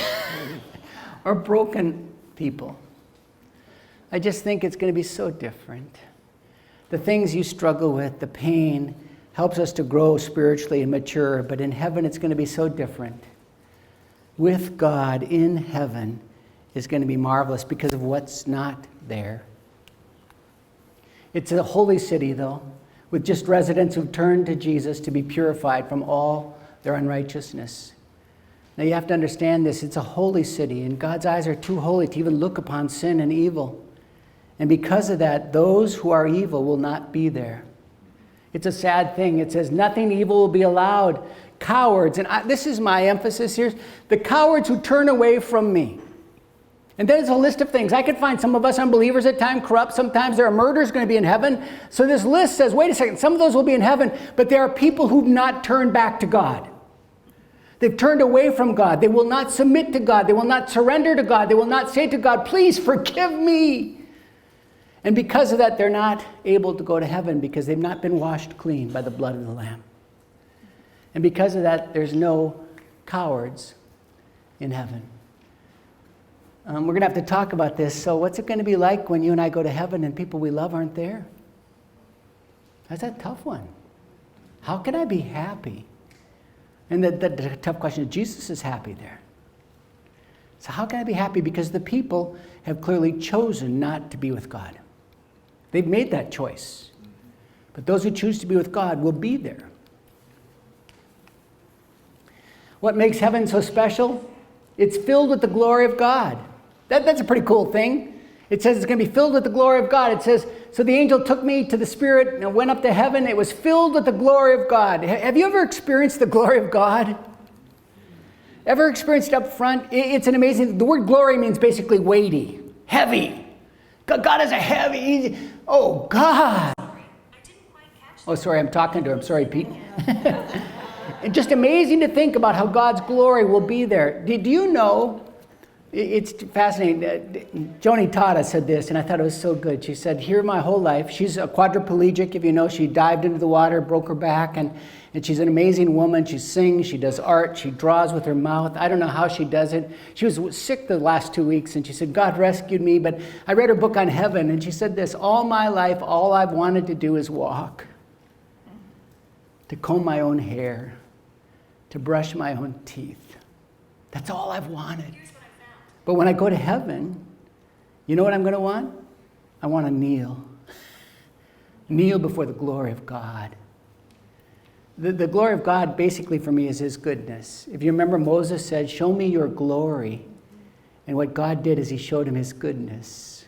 or broken people. I just think it's going to be so different. The things you struggle with, the pain, helps us to grow spiritually and mature, but in heaven it's going to be so different. With God in heaven is going to be marvelous because of what's not there. It's a holy city, though, with just residents who've turned to Jesus to be purified from all their unrighteousness. Now you have to understand this. It's a holy city, and God's eyes are too holy to even look upon sin and evil. And because of that, those who are evil will not be there. It's a sad thing. It says, nothing evil will be allowed. Cowards, and this is my emphasis here, the cowards who turn away from me. And there's a list of things. I could find some of us unbelievers at times, corrupt. Sometimes there are murders going to be in heaven. So this list says, wait a second, some of those will be in heaven, but there are people who've not turned back to God. They've turned away from God. They will not submit to God. They will not surrender to God. They will not say to God, please forgive me. And because of that, they're not able to go to heaven because they've not been washed clean by the blood of the Lamb. And because of that, there's no cowards in heaven. We're going to have to talk about this. So what's it going to be like when you and I go to heaven and people we love aren't there? That's a tough one. How can I be happy? And the tough question is, Jesus is happy there. So how can I be happy? Because the people have clearly chosen not to be with God. They've made that choice. But those who choose to be with God will be there. What makes heaven so special? It's filled with the glory of God. That's a pretty cool thing. It says it's going to be filled with the glory of God. It says, so the angel took me to the Spirit and went up to heaven. It was filled with the glory of God. Have you ever experienced the glory of God? Ever experienced it up front? It's an amazing, the word glory means basically weighty, heavy. God is a heavy, oh God. Oh, sorry, I'm talking to him. Sorry, Pete. It's just amazing to think about how God's glory will be there. Do you know, it's fascinating. Joni Tada said this, and I thought it was so good. She said, here my whole life, she's a quadriplegic, if you know, she dived into the water, broke her back, and she's an amazing woman. She sings, she does art, she draws with her mouth. I don't know how she does it. She was sick the last 2 weeks, and she said, God rescued me, but I read her book on heaven, and she said this, all my life, all I've wanted to do is walk, to comb my own hair, to brush my own teeth. That's all I've wanted. But when I go to heaven, you know what I'm going to want? I want to kneel. Kneel before the glory of God. The glory of God basically for me is his goodness. If you remember, Moses said, show me your glory. And what God did is he showed him his goodness.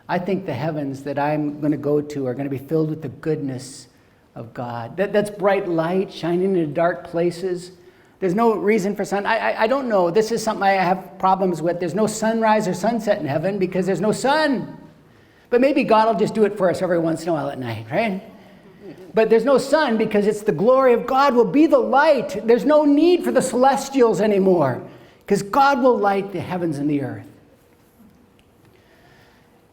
I think the heavens that I'm going to go to are going to be filled with the goodness of God. That's bright light shining into dark places. There's no reason for sun. I don't know. This is something I have problems with. There's no sunrise or sunset in heaven because there's no sun. But maybe God will just do it for us every once in a while at night, right? But there's no sun because it's the glory of God will be the light. There's no need for the celestials anymore because God will light the heavens and the earth.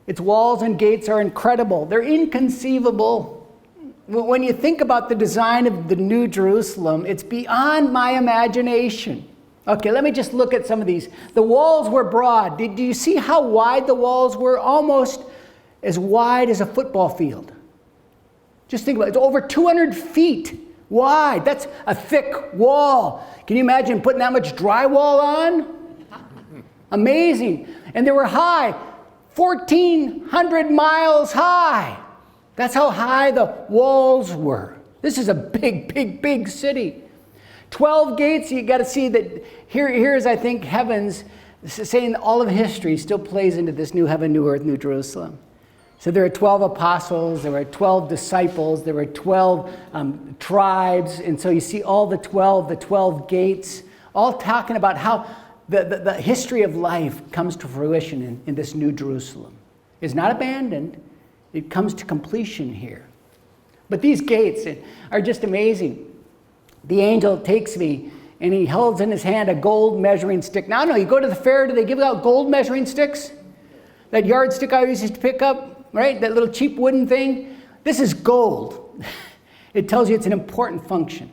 Its walls and gates are incredible. They're inconceivable. When you think about the design of the New Jerusalem, it's beyond my imagination. Okay, let me just look at some of these. The walls were broad. Do you see how wide the walls were? Almost as wide as a football field. Just think about it. It's over 200 feet wide. That's a thick wall. Can you imagine putting that much drywall on? Amazing. And they were high, 1,400 miles high. That's how high the walls were. This is a big, big, big city. 12 gates, you got to see that here's, I think, heavens, saying all of history still plays into this new heaven, new earth, new Jerusalem. So there are 12 apostles, there were 12 disciples, there were 12 tribes, and so you see all the 12 gates, all talking about how the history of life comes to fruition in this new Jerusalem. It's not abandoned. It comes to completion here. But these gates are just amazing. The angel takes me and he holds in his hand a gold measuring stick. Now, I know, you go to the fair, do they give out gold measuring sticks? That yardstick I always used to pick up, right? That little cheap wooden thing. This is gold. It tells you it's an important function.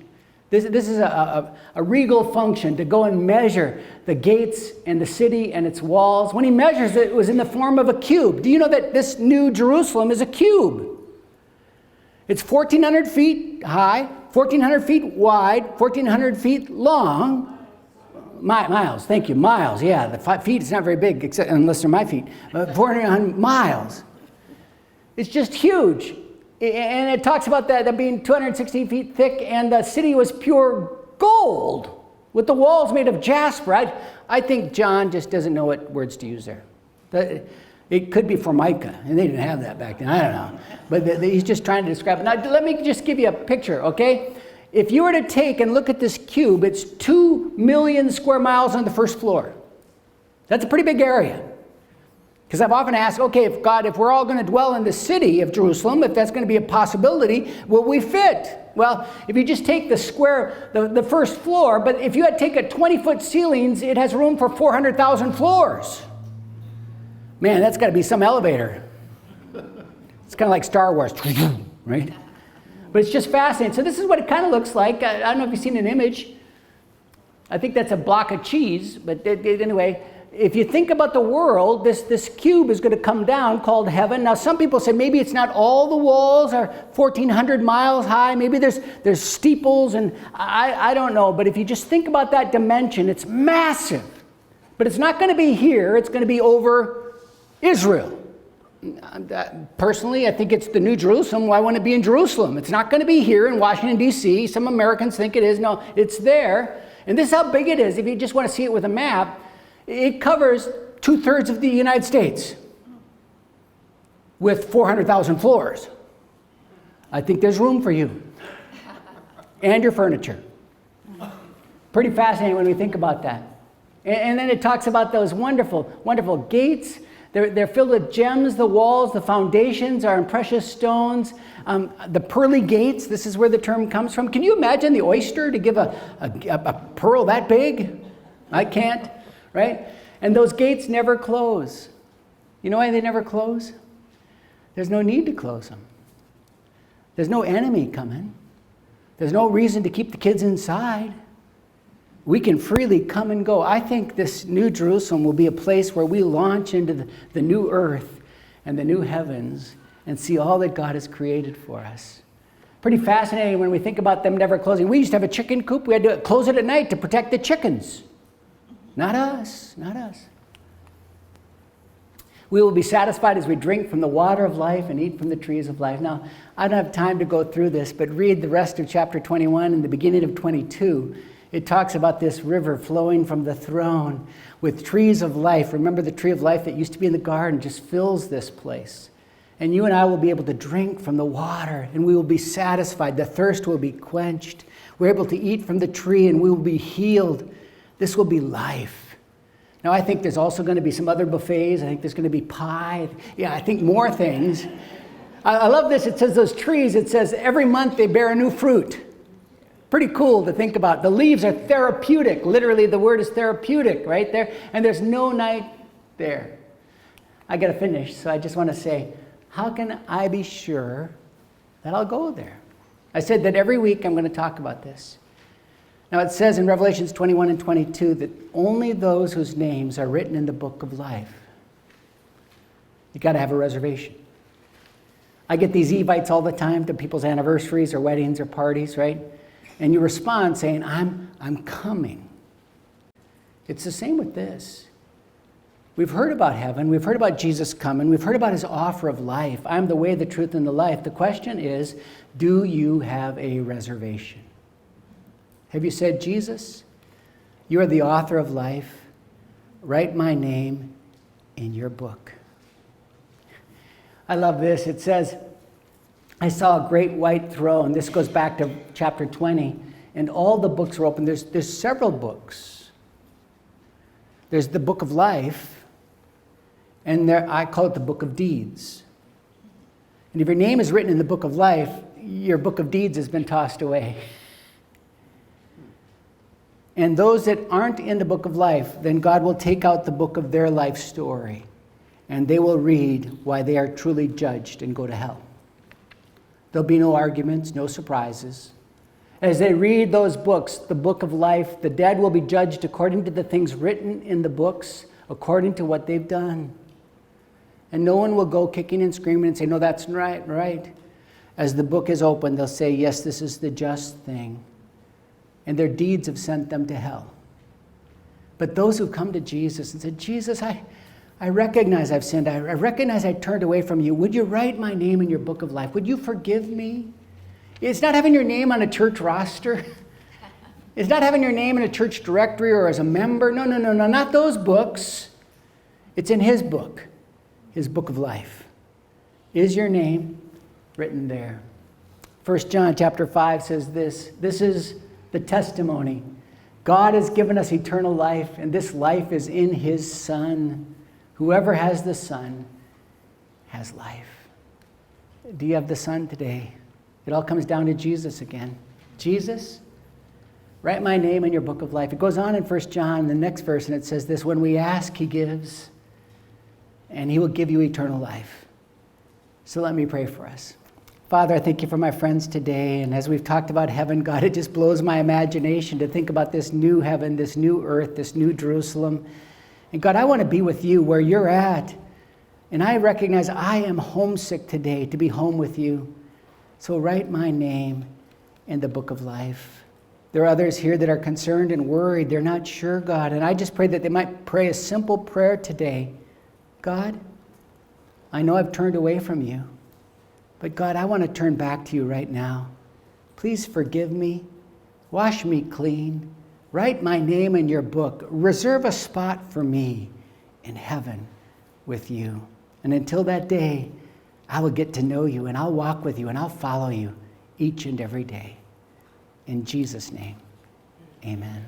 This is a regal function to go and measure the gates and the city and its walls. When he measures it, it was in the form of a cube. Do you know that this new Jerusalem is a cube? It's 1,400 feet high, 1,400 feet wide, 1,400 feet long. Miles, thank you, miles. Yeah, the 5 feet is not very big, except unless they're my feet. 400 miles. It's just huge. And it talks about that being 260 feet thick, and the city was pure gold with the walls made of jasper. I think John just doesn't know what words to use there. It could be Formica, and they didn't have that back then. I don't know. But he's just trying to describe it. Now, let me just give you a picture, okay? If you were to take and look at this cube, it's 2 million square miles on the first floor. That's a pretty big area. Because I've often asked, okay, if we're all going to dwell in the city of Jerusalem, if that's going to be a possibility, will we fit? Well, if you just take the square, the first floor, but if you had to take a 20-foot ceilings, it has room for 400,000 floors. Man, that's got to be some elevator. It's kind of like Star Wars, right? But it's just fascinating. So this is what it kind of looks like. I don't know if you've seen an image. I think that's a block of cheese, but anyway, if you think about the world, this cube is going to come down called heaven. Now, some people say maybe it's not all the walls are 1,400 miles high. Maybe there's steeples, and I don't know. But if you just think about that dimension, it's massive. But it's not going to be here. It's going to be over Israel. Personally, I think it's the New Jerusalem. Why wouldn't it be in Jerusalem? It's not going to be here in Washington, D.C. Some Americans think it is. No, it's there. And this is how big it is. If you just want to see it with a map, it covers 2/3 of the United States with 400,000 floors. I think there's room for you and your furniture. Pretty fascinating when we think about that. And then it talks about those wonderful, wonderful gates. They're filled with gems. The walls, the foundations are in precious stones. The pearly gates, this is where the term comes from. Can you imagine the oyster to give a pearl that big? I can't. Right? And those gates never close. You know why they never close? There's no need to close them. There's no enemy coming. There's no reason to keep the kids inside. We can freely come and go. I think this new Jerusalem will be a place where we launch into the new earth and the new heavens and see all that God has created for us. Pretty fascinating when we think about them never closing. We used to have a chicken coop. We had to close it at night to protect the chickens. Not us, not us. We will be satisfied as we drink from the water of life and eat from the trees of life. Now, I don't have time to go through this, but read the rest of chapter 21 and the beginning of 22. It talks about this river flowing from the throne with trees of life. Remember, the tree of life that used to be in the garden just fills this place. And you and I will be able to drink from the water, and we will be satisfied. The thirst will be quenched. We're able to eat from the tree, and we will be healed. This will be life. Now, I think there's also going to be some other buffets. I think there's going to be pie. Yeah, I think more things. I love this. It says those trees, it says every month they bear a new fruit. Pretty cool to think about. The leaves are therapeutic. Literally, the word is therapeutic right there. And there's no night there. I got to finish, so I just want to say, how can I be sure that I'll go there? I said that every week I'm going to talk about this. Now, it says in Revelations 21 and 22 that only those whose names are written in the book of life. You got to have a reservation. I get these Evites all the time to people's anniversaries or weddings or parties, right? And you respond saying, I'm coming. It's the same with this. We've heard about heaven. We've heard about Jesus coming. We've heard about his offer of life. I'm the way, the truth, and the life. The question is, do you have a reservation? Have you said, Jesus, you are the author of life. Write my name in your book. I love this. It says, I saw a great white throne. This goes back to chapter 20. And all the books are open. There's several books. There's the book of life. And I call it the book of deeds. And if your name is written in the book of life, your book of deeds has been tossed away. And those that aren't in the book of life, then God will take out the book of their life story, and they will read why they are truly judged and go to hell. There'll be no arguments, no surprises. As they read those books, the book of life, the dead will be judged according to the things written in the books, according to what they've done. And no one will go kicking and screaming and say, no, that's right. As the book is opened, they'll say, yes, this is the just thing. And their deeds have sent them to hell. But those who come to Jesus and said, Jesus, I recognize I've sinned. I recognize I turned away from you. Would you write my name in your book of life? Would you forgive me? It's not having your name on a church roster. It's not having your name in a church directory or as a member. No, not those books. It's in his book of life. Is your name written there? 1 John chapter 5 says this. This is the testimony. God has given us eternal life, and this life is in his Son. Whoever has the Son has life. Do you have the Son today? It all comes down to Jesus again. Jesus, write my name in your book of life. It goes on in 1 John, the next verse, and it says this, when we ask, he gives, and he will give you eternal life. So let me pray for us. Father, I thank you for my friends today, and as we've talked about heaven, God, it just blows my imagination to think about this new heaven, this new earth, this new Jerusalem. And God, I want to be with you where you're at, and I recognize I am homesick today to be home with you. So write my name in the book of life. There are others here that are concerned and worried. They're not sure, God, and I just pray that they might pray a simple prayer today. God, I know I've turned away from you. But God, I want to turn back to you right now. Please forgive me. Wash me clean. Write my name in your book. Reserve a spot for me in heaven with you. And until that day, I will get to know you, and I'll walk with you, and I'll follow you each and every day. In Jesus' name, amen.